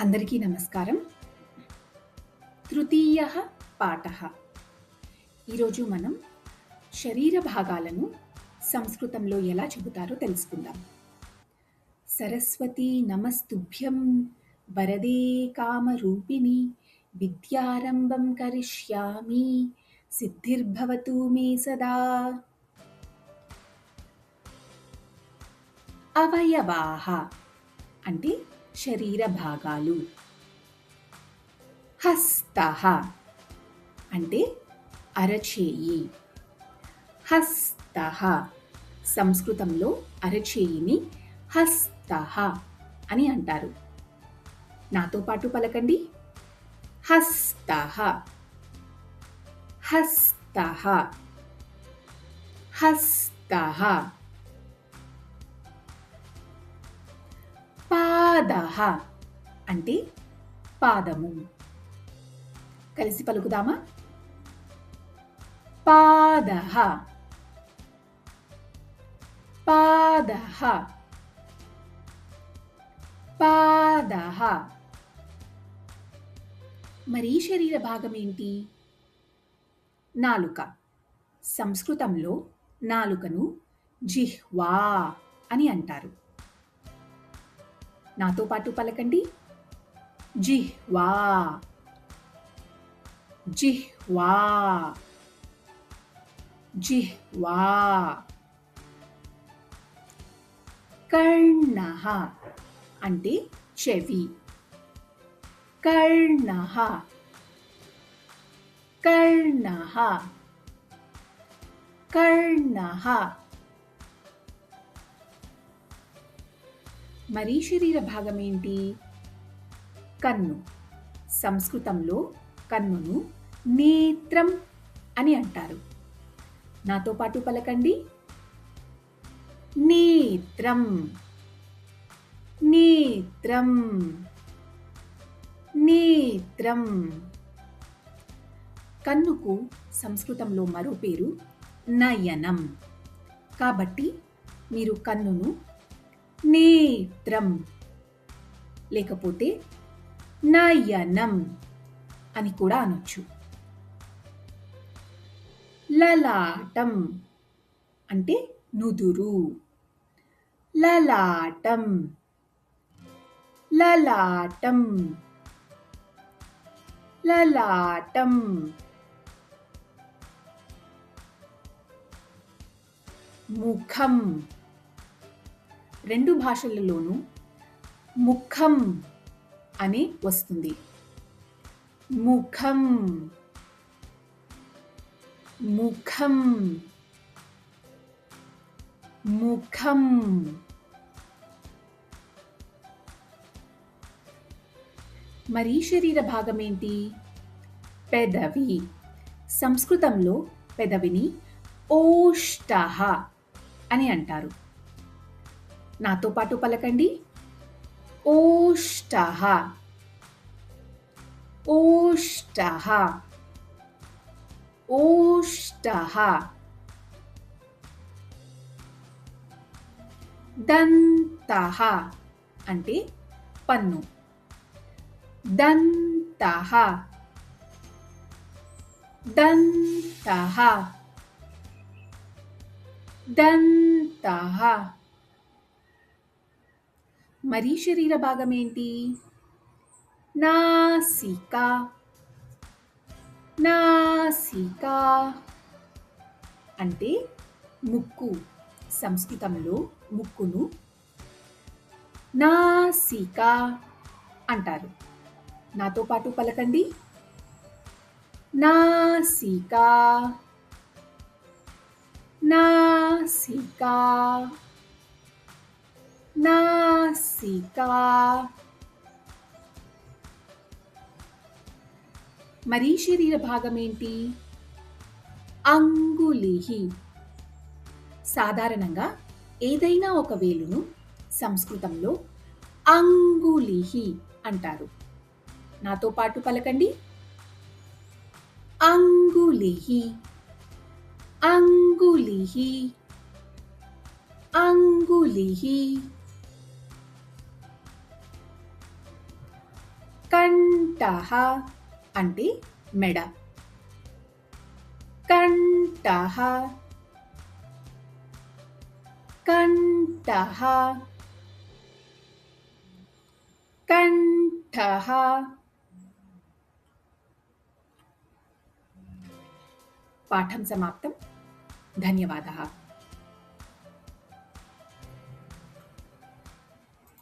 అందరికీ నమస్కారం. తృతీయః పాఠః. ఈరోజు మనం శరీర భాగాలను సంస్కృతంలో ఎలా చెబుతారో తెలుసుకుందాం. సరస్వతీ నమస్తుభ్యం వరదే కామరూపిణి విద్యారంభం కరిష్యామి సిద్ధిర్భవతు మే సదా. అవయవాః అంటే శరీర భాగాలు. హస్తః అంటే అరచేయి. హస్తః సంస్కృతంలో అరచేయిని హస్తః అని అంటారు. నాతో పాటు పలకండి. హస్తః, హస్తః, హస్తః. పాదః అంటే పాదము. కలిసి పలుకుదామా? పాదః, పాదః, పాదః. మరి ఈ శరీర భాగం ఏంటి? నాలుక. సంస్కృతంలో నాలుకను జిహ్వా అని అంటారు. నాతో పాటు పలకండి. జిహ్వా, జిహ్వా, జిహ్వా. కర్ణః అంటే చెవి. కర్ణః, కర్ణః, కర్ణః. మరి శరీర భాగం ఏంటి? కన్ను. సంస్కృతంలో కన్నును నేత్రం అని అంటారు. నాతో పాటు పలకండి. నేత్రం, నేత్రం, నేత్రం. కన్నుకు సంస్కృతంలో మరో పేరు నయనం. కాబట్టి మీరు కన్నును నేత్రం లేకపోతే నయనం అని కూడా అనొచ్చు. లలాటం అంటే నుదురు. లలాటం, లలాటం, లలాటం. ముఖం. రెండు భాషలలోనూ ముఖం అని వస్తుంది. ముఖం, ముఖం, ముఖం. మరి శరీర భాగం ఏంటి? పెదవి. సంస్కృతంలో పెదవిని ఓష్టః అని అంటారు. నాతో పాటు పలకండి. ఓష్టః, ఓష్టః, ఓష్టః. దంతః అంటే పన్ను. దంతః, దంతః, దంతః. మరి శరీర భాగం ఏంటి? నాసిక. నాసిక అంటే ముక్కు. సంస్కృతంలో ముక్కును నాసిక అంటారు. నాతో పాటు పలకండి. నాసిక, నాసిక, నాసిక. మరి శరీర భాగం ఏంటి? అంగుళిః. సాధారణంగా ఏదైనా ఒక వేలును సంస్కృతంలో అంగుళిః అంటారు. నాతో పాటు పలకండి. అంగుళిః, అంగుళిః, అంగుళిః. కంఠః అంటే మెడ. కంఠః కంఠః కంఠః. పాఠం సమాప్తం. ధన్యవాదः.